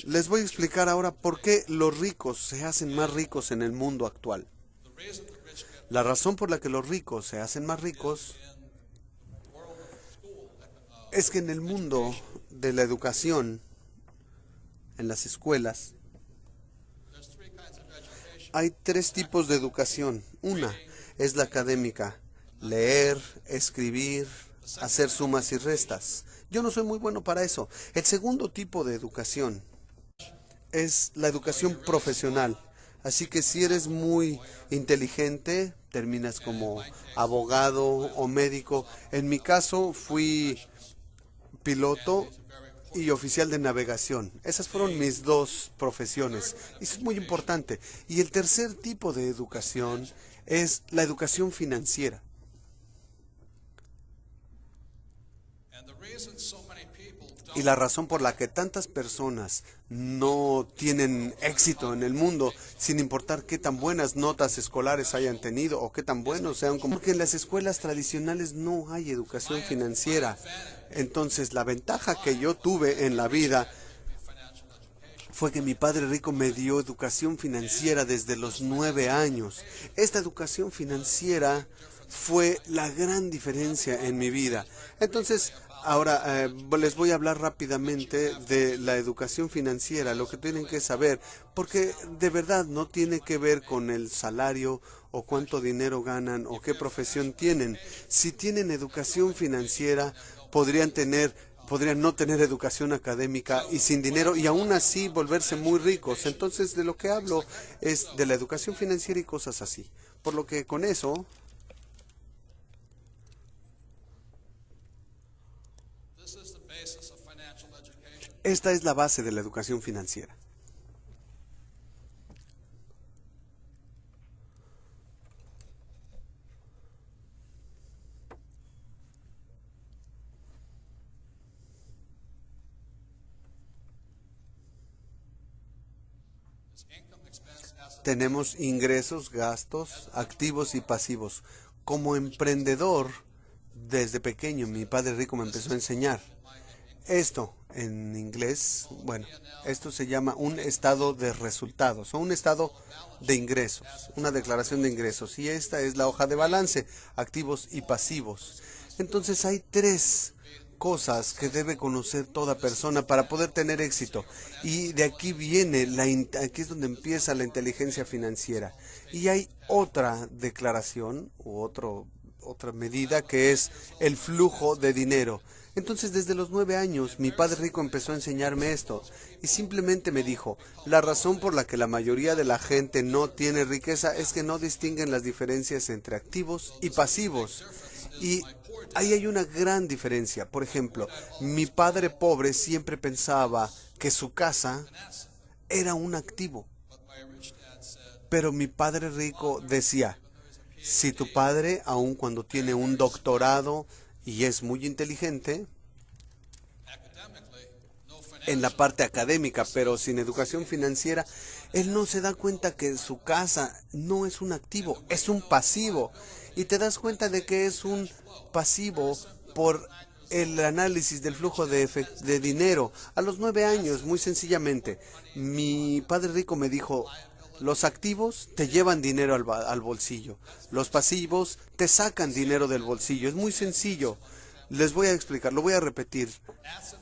Les voy a explicar ahora por qué los ricos se hacen más ricos en el mundo actual. La razón por la que los ricos se hacen más ricos es que en el mundo de la educación, en las escuelas, hay tres tipos de educación. Una es la académica: leer, escribir, hacer sumas y restas. Yo no soy muy bueno para eso. El segundo tipo de educación es la educación profesional. Así que si eres muy inteligente, terminas como abogado o médico. En mi caso fui piloto y oficial de navegación. Esas fueron mis dos profesiones. Y eso es muy importante. Y el tercer tipo de educación es la educación financiera. Y la razón por la que tantas personas no tienen éxito en el mundo, sin importar qué tan buenas notas escolares hayan tenido o qué tan buenos sean, como porque en las escuelas tradicionales no hay educación financiera. Entonces, la ventaja que yo tuve en la vida fue que mi padre rico me dio educación financiera desde los 9 años. Esta educación financiera fue la gran diferencia en mi vida. Entonces, ahora les voy a hablar rápidamente de la educación financiera, lo que tienen que saber, porque de verdad no tiene que ver con el salario o cuánto dinero ganan o qué profesión tienen. Si tienen educación financiera, podrían no tener educación académica y sin dinero y aún así volverse muy ricos. Entonces, de lo que hablo es de la educación financiera y cosas así. Por lo que con eso, esta es la base de la educación financiera. Tenemos ingresos, gastos, activos y pasivos. Como emprendedor, desde pequeño, mi padre rico me empezó a enseñar. Esto, en inglés, bueno, esto se llama un estado de resultados o un estado de ingresos, una declaración de ingresos. Y esta es la hoja de balance, activos y pasivos. Entonces hay tres cosas que debe conocer toda persona para poder tener éxito. Y de aquí viene, aquí es donde empieza la inteligencia financiera. Y hay otra declaración u otra medida que es el flujo de dinero. Entonces, desde los 9 años, mi padre rico empezó a enseñarme esto y simplemente me dijo, la razón por la que la mayoría de la gente no tiene riqueza es que no distinguen las diferencias entre activos y pasivos. Y ahí hay una gran diferencia. Por ejemplo, mi padre pobre siempre pensaba que su casa era un activo, pero mi padre rico decía, si tu padre, aun cuando tiene un doctorado y es muy inteligente en la parte académica, pero sin educación financiera, él no se da cuenta que su casa no es un activo, es un pasivo. Y te das cuenta de que es un pasivo por el análisis del flujo de dinero. A los 9 años, muy sencillamente, mi padre rico me dijo, los activos te llevan dinero al bolsillo. Los pasivos te sacan dinero del bolsillo. Es muy sencillo. Les voy a explicar, lo voy a repetir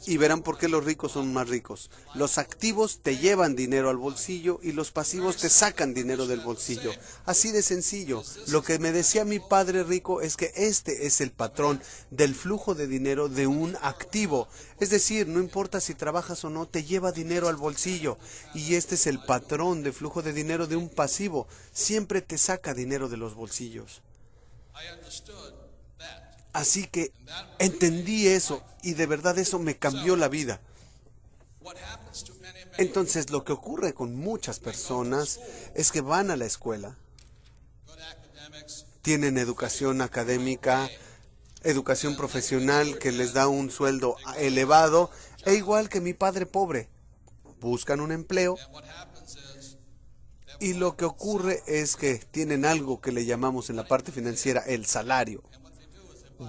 y verán por qué los ricos son más ricos. Los activos te llevan dinero al bolsillo y los pasivos te sacan dinero del bolsillo. Así de sencillo. Lo que me decía mi padre rico es que este es el patrón del flujo de dinero de un activo. Es decir, no importa si trabajas o no, te lleva dinero al bolsillo. Y este es el patrón de flujo de dinero de un pasivo. Siempre te saca dinero de los bolsillos. Así que entendí eso y de verdad eso me cambió la vida. Entonces lo que ocurre con muchas personas es que van a la escuela, tienen educación académica, educación profesional que les da un sueldo elevado, e igual que mi padre pobre, buscan un empleo y lo que ocurre es que tienen algo que le llamamos en la parte financiera el salario.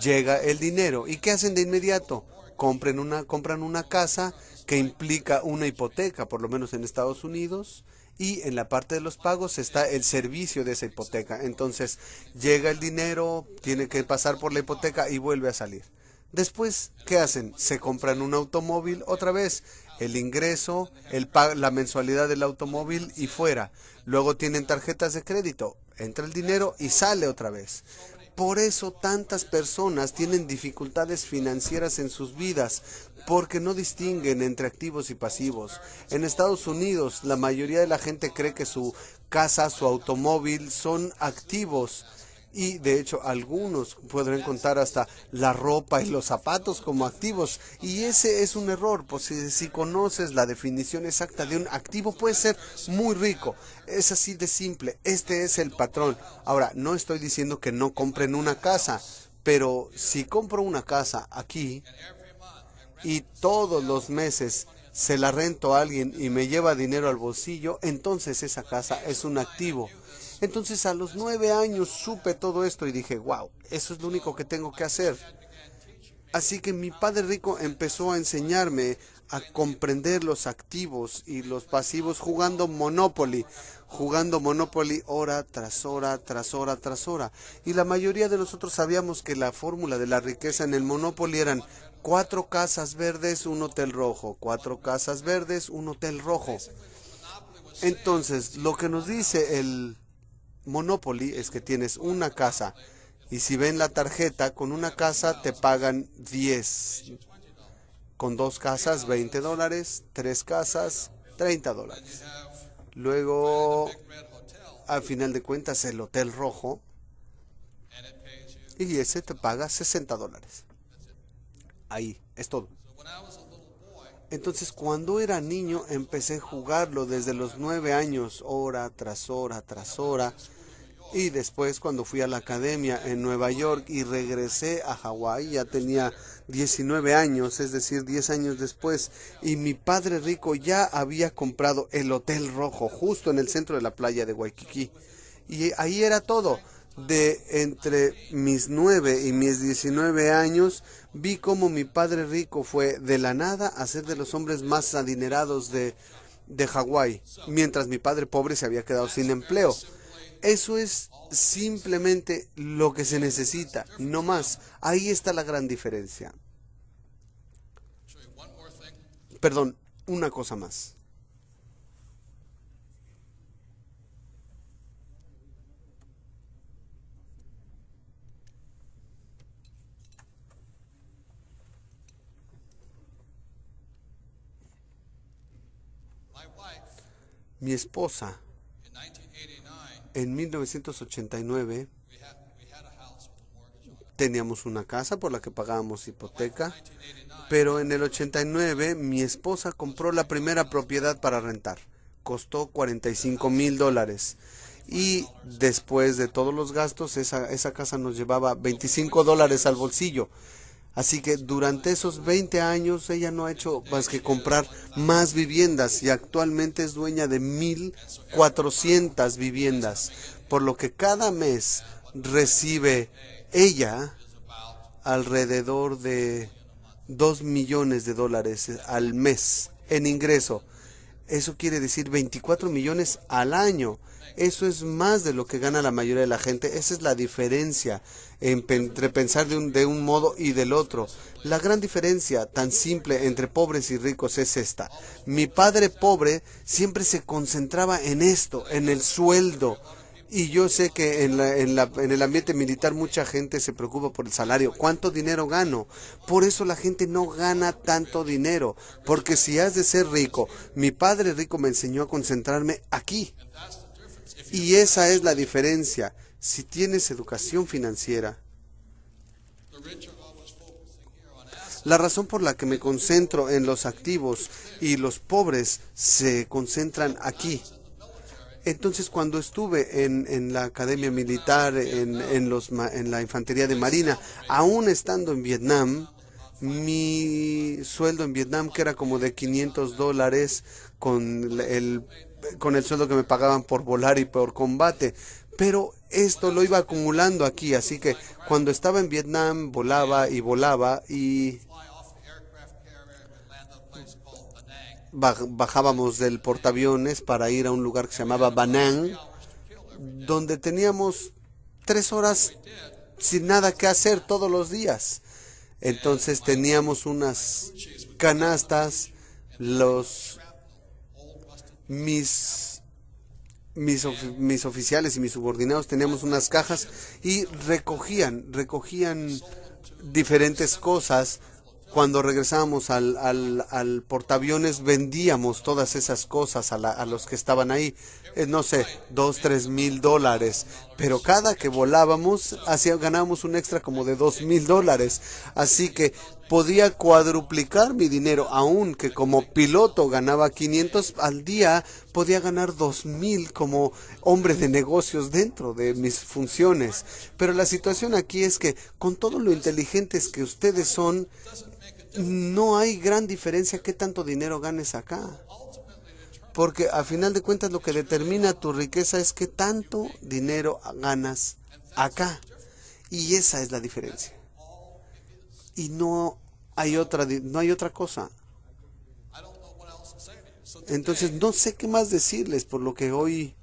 Llega el dinero. ¿Y qué hacen de inmediato? compran una casa que implica una hipoteca, por lo menos en Estados Unidos, y en la parte de los pagos está el servicio de esa hipoteca. Entonces llega el dinero, tiene que pasar por la hipoteca y vuelve a salir. Después, ¿qué hacen? Se compran un automóvil otra vez, el ingreso, la mensualidad del automóvil y fuera. Luego tienen tarjetas de crédito, entra el dinero y sale otra vez. Por eso tantas personas tienen dificultades financieras en sus vidas, porque no distinguen entre activos y pasivos. En Estados Unidos, la mayoría de la gente cree que su casa, su automóvil son activos. Y de hecho algunos podrán contar hasta la ropa y los zapatos como activos. Y ese es un error, pues si conoces la definición exacta de un activo, puede ser muy rico. Es así de simple, este es el patrón. Ahora, no estoy diciendo que no compren una casa, pero si compro una casa aquí y todos los meses se la rento a alguien y me lleva dinero al bolsillo, entonces esa casa es un activo. Entonces a los 9 años supe todo esto y dije, wow, eso es lo único que tengo que hacer. Así que mi padre rico empezó a enseñarme a comprender los activos y los pasivos jugando Monopoly hora tras hora, tras hora, tras hora. Y la mayoría de nosotros sabíamos que la fórmula de la riqueza en el Monopoly eran 4 casas verdes, un hotel rojo, 4 casas verdes, un hotel rojo. Entonces, lo que nos dice el Monopoly es que tienes una casa y si ven la tarjeta, con una casa te pagan 10, con 2 casas $20, 3 casas $30. Luego, al final de cuentas, el hotel rojo y ese te paga $60. Ahí, es todo. Entonces, cuando era niño, empecé a jugarlo desde los 9 años, hora tras hora, tras hora. Y después, cuando fui a la academia en Nueva York y regresé a Hawái, ya tenía 19 años, es decir, 10 años después. Y mi padre rico ya había comprado el Hotel Rojo, justo en el centro de la playa de Waikiki. Y ahí era todo. De entre mis 9 y mis 19 años, vi cómo mi padre rico fue de la nada a ser de los hombres más adinerados de Hawái, mientras mi padre pobre se había quedado sin empleo. Eso es simplemente lo que se necesita, no más. Ahí está la gran diferencia. Perdón, una cosa más. Mi esposa, en 1989, teníamos una casa por la que pagábamos hipoteca, pero en el 89 mi esposa compró la primera propiedad para rentar. Costó $45,000. Y después de todos los gastos, esa casa nos llevaba $25 al bolsillo. Así que durante esos 20 años ella no ha hecho más que comprar más viviendas y actualmente es dueña de 1,400 viviendas, por lo que cada mes recibe ella alrededor de $2 millones al mes en ingreso. Eso quiere decir 24 millones al año. Eso es más de lo que gana la mayoría de la gente. Esa es la diferencia entre pensar de un modo y del otro. La gran diferencia tan simple entre pobres y ricos es esta. Mi padre pobre siempre se concentraba en esto, en el sueldo. Y yo sé que en el ambiente militar mucha gente se preocupa por el salario. ¿Cuánto dinero gano? Por eso la gente no gana tanto dinero. Porque si has de ser rico, mi padre rico me enseñó a concentrarme aquí. Y esa es la diferencia. Si tienes educación financiera, la razón por la que me concentro en los activos y los pobres se concentran aquí. Entonces, cuando estuve en la academia militar, en la infantería de marina, aún estando en Vietnam, mi sueldo en Vietnam, que era como de $500 con el sueldo que me pagaban por volar y por combate, pero esto lo iba acumulando aquí, así que cuando estaba en Vietnam volaba y bajábamos del portaaviones para ir a un lugar que se llamaba Banán, donde teníamos 3 horas sin nada que hacer todos los días. Entonces teníamos unas canastas, mis, mis oficiales y mis subordinados teníamos unas cajas y recogían diferentes cosas. Cuando regresábamos al portaaviones vendíamos todas esas cosas a los que estaban ahí, no sé, 2, 3 mil dólares, pero cada que volábamos ganábamos un extra como de 2 mil dólares, así que podía cuadruplicar mi dinero, aunque como piloto ganaba 500 al día, podía ganar 2,000 como hombre de negocios dentro de mis funciones. Pero la situación aquí es que con todo lo inteligentes que ustedes son, no hay gran diferencia qué tanto dinero ganes acá. Porque a final de cuentas lo que determina tu riqueza es qué tanto dinero ganas acá. Y esa es la diferencia. Y no hay otra cosa. Entonces no sé qué más decirles por lo que hoy.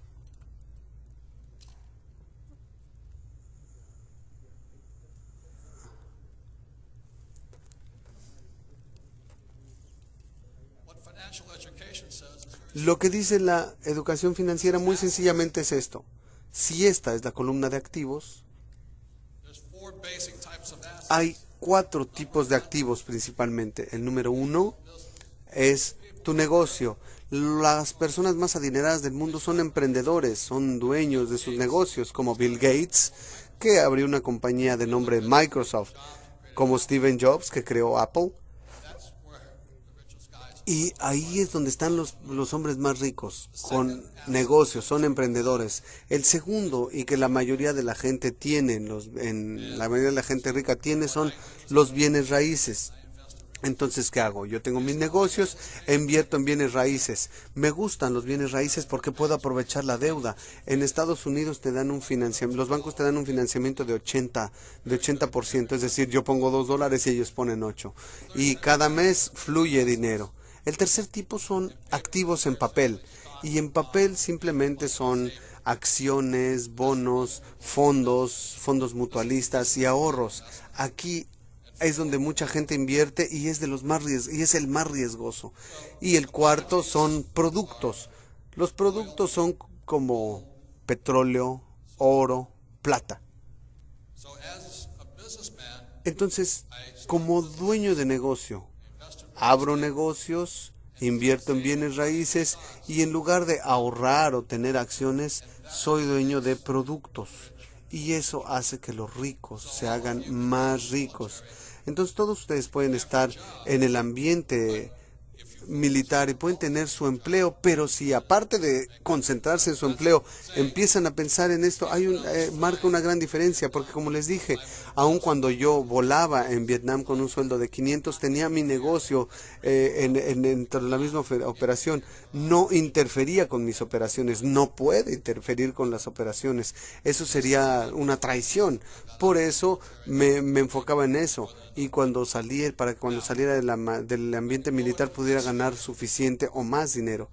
Lo que dice la educación financiera muy sencillamente es esto. Si esta es la columna de activos, hay 4 tipos de activos principalmente. El número 1 es tu negocio. Las personas más adineradas del mundo son emprendedores, son dueños de sus negocios, como Bill Gates, que abrió una compañía de nombre Microsoft, como Steve Jobs, que creó Apple. Y ahí es donde están los hombres más ricos, con negocios, son emprendedores. El segundo, y que la mayoría de la gente tiene, la mayoría de la gente rica tiene, son los bienes raíces. Entonces, ¿qué hago? Yo tengo mis negocios, invierto en bienes raíces. Me gustan los bienes raíces porque puedo aprovechar la deuda. En Estados Unidos te dan un financiamiento, los bancos te dan un financiamiento de 80%, es decir, yo pongo $2 y ellos ponen 8. Y cada mes fluye dinero. El tercer tipo son activos en papel. Y en papel simplemente son acciones, bonos, fondos mutualistas y ahorros. Aquí es donde mucha gente invierte y es el más riesgoso. Y el cuarto son productos. Los productos son como petróleo, oro, plata. Entonces, como dueño de negocio, abro negocios, invierto en bienes raíces y en lugar de ahorrar o tener acciones, soy dueño de productos. Y eso hace que los ricos se hagan más ricos. Entonces todos ustedes pueden estar en el ambiente militar y pueden tener su empleo, pero si aparte de concentrarse en su empleo empiezan a pensar en esto, marca una gran diferencia, porque como les dije, aun cuando yo volaba en Vietnam con un sueldo de 500, tenía mi negocio dentro de la misma operación, no interfería con mis operaciones, no puede interferir con las operaciones, eso sería una traición. Por eso me enfocaba en eso, y para que cuando saliera del ambiente militar pudiera ganar suficiente o más dinero.